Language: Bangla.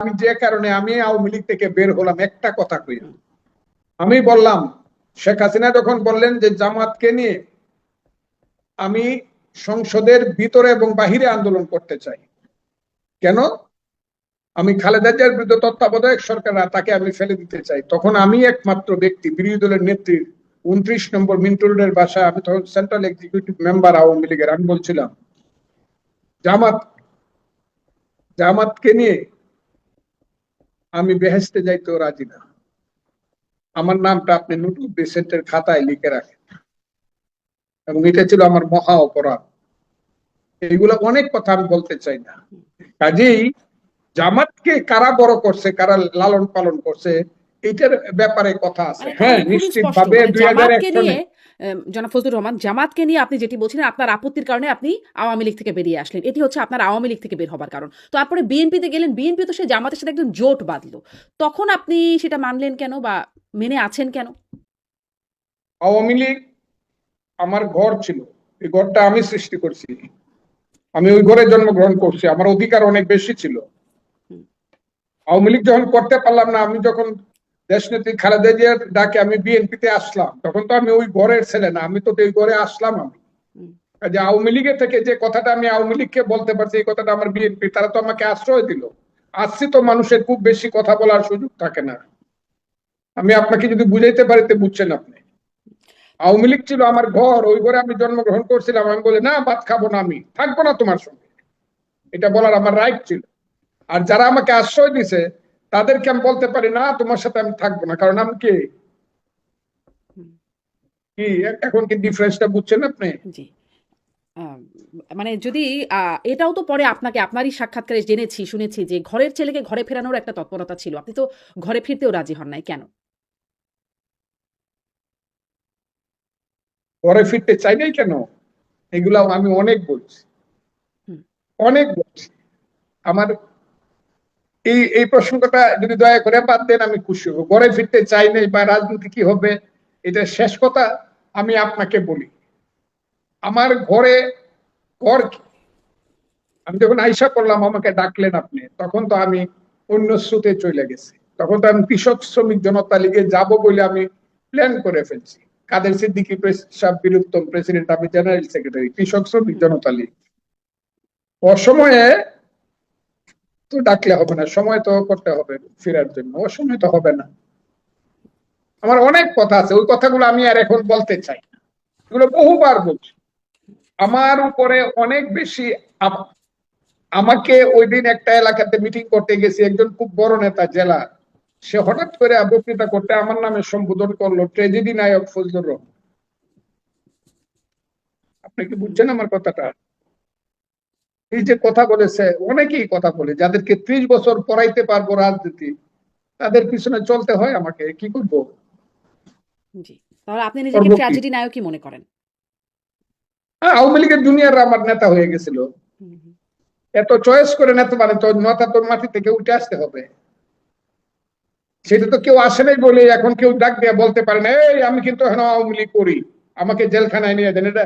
আমি যে কারণে আমি আওয়ামী লীগ থেকে বের হলাম একটা কথা কই, আমি বললাম শেখ হাসিনা যখন বললেন যে জামাতকে নিয়ে আমি সংসদের ভিতরে এবং বাহিরে আন্দোলন করতে চাই, কেন আমি খালেদা জিয়ার বিরুদ্ধে তত্ত্বাবধায়ক সরকার তাকে আমি ফেলে দিতে চাই, তখন আমি একমাত্র ব্যক্তি বিরোধী দলের নেত্রী 29 নম্বর মিন্টু রোডের বাসায়, আমি তখন সেন্ট্রাল এক্সিকিউটিভ মেম্বার আওয়ামী লীগের, আমি বলছিলাম জামাতকে নিয়ে আমি বেহেশতে যাইতেও রাজি না, আমার নামটা আপনি নোটুল বেসেন্টের খাতায় লিখে রাখেন, এবং এটা ছিল আমার মহা অপরাধ। এইগুলো অনেক কথা আমি বলতে চাই না। কাজেই জামাতকে কারা বড় করছে, কারা লালন পালন করছে, এটার ব্যাপারে কথা আছে। হ্যাঁ, নিশ্চিতভাবে 2001 সনে জনাব ফজলুর রহমান, জামাতকে নিয়ে আপনি যেটি বলছিলেন আপনার আপত্তির কারণে আপনি আওয়ামী লীগ থেকে বেরিয়ে আসলেন, এটি হচ্ছে আপনার আওয়ামী লীগ থেকে বের হবার কারণ। তো তারপরে বিএনপিতে গেলেন, বিএনপি তো সে জামাতের সাথে একদম জোট বাঁধলো, তখন আপনি সেটা মানলেন কেন বা মেনে আছেন কেন? আওয়ামী লীগ আমার ঘর ছিল, এই ঘরটা আমি সৃষ্টি করছি, আমি ওই ঘরে জন্মগ্রহণ করছি, আমার অধিকার অনেক বেশি ছিল। আওয়ামী লীগ যখন করতে পারলাম না, আমি যখন দেশনেত্রী খালেদা জিয়ার ডাকে আমি বিএনপিতে আসলাম, তখন তো আমি ওই ঘরের ছেলে না, আমি তো ওই ঘরে আসলাম। আমি যে আওয়ামী লীগের থেকে যে কথাটা আমি আওয়ামী লীগকে বলতে পারছি, এই কথাটা আমার বিএনপি, তারা তো আমাকে আশ্রয় দিল। আসছি তো মানুষের খুব বেশি কথা বলার সুযোগ থাকে না, আমি আপনাকে যদি বুঝাইতে পারি তো বুঝছেন আপনি। আওয়ামী লীগ ছিল আমার ঘর, ওই ঘরে আমি জন্মগ্রহণ করছিলাম, আমি বলি না ভাত খাবো না, আমি থাকবো না তোমার সঙ্গে, এটা বলার আমার রাইট ছিল। আর যারা আমাকে আশ্রয় দিছে তাদেরকে আমি বলতে পারি না তোমার সাথে আমি থাকবো না, কারণ আমি কি এখন কি ডিফারেন্সটা বুঝছেন আপনি? জি, মানে যদি এটাও তো পরে আপনাকে আপনারই সাক্ষাৎকারে জেনেছি, শুনেছি যে ঘরের ছেলেকে ঘরে ফেরানোর একটা তৎপরতা ছিল, আপনি তো ঘরে ফিরতেও রাজি হন নাই কেন? ঘরে ফিরতে চাই নাই কেন, এগুলা আমি অনেক বলছি, অনেক বলছি। আমার এই প্রসঙ্গটা যদি দয়া করে বাদ দেন আমি খুশি হব। ঘরে ফিরতে চাই নাই বা রাজনীতি কি হবে এটা শেষ কথা, আমি আপনাকে বলি আমার ঘরে ঘর কি, আমি যখন আইসা করলাম আমাকে ডাকলেন আপনি, তখন তো আমি অন্য স্রোতে চলে গেছি, তখন তো আমি কৃষক শ্রমিক জনতা লীগে যাব বলে আমি প্ল্যান করে ফেলছি। কাদের সিদ্দিকী সাহেব বীরুত্তম প্রেসিডেন্ট, আমি জেনারেল সেক্রেটারি কৃষক শ্রমিক জনতা লীগ। অসময়ে তো ডাকলে হবে না, সময় তো করতে হবে ফেরার জন্য, অসময় তো হবে না। আমার অনেক কথা আছে, ওই কথাগুলো আমি আর এখন বলতে চাই না, এগুলো বহুবার বলছি। আমার উপরে অনেক বেশি আমাকে ওই দিন একটা এলাকাতে মিটিং করতে গেছি, একজন খুব বড় নেতা জেলা, সে হঠাৎ করে বক্তৃতা করতে আমার নামে সম্বোধন করলো ট্রেজেডি নায়ক ফজলুর রহমান। আপনি কি বুঝছেন আমার কথাটা? এই যে কথা বলেছে, অনেকেই কথা বলে, যাদেরকে 30 বছর পড়াইতে পারবো রাজনীতি, তাদের পিছনে চলতে হয়, আমাকে কি করবো? জি, তাহলে আপনি নিজেকে ট্র্যাজেডি নায়কই মনে করেন? আওয়ামী লীগের জুনিয়ররা আমার নেতা হয়ে গেছিল, এত চয়েস করে নেতা মানে তো নেতা তোর মাটি থেকে উঠে আসতে হবে, সেটা তো কেউ আসে নাই বলে এখন কেউ ডাক দিয়ে বলতে পারে না এই আমি কিন্তু এখন আওয়ামী লীগ করি, আমাকে জেলখানায় নিয়ে দেন, এটা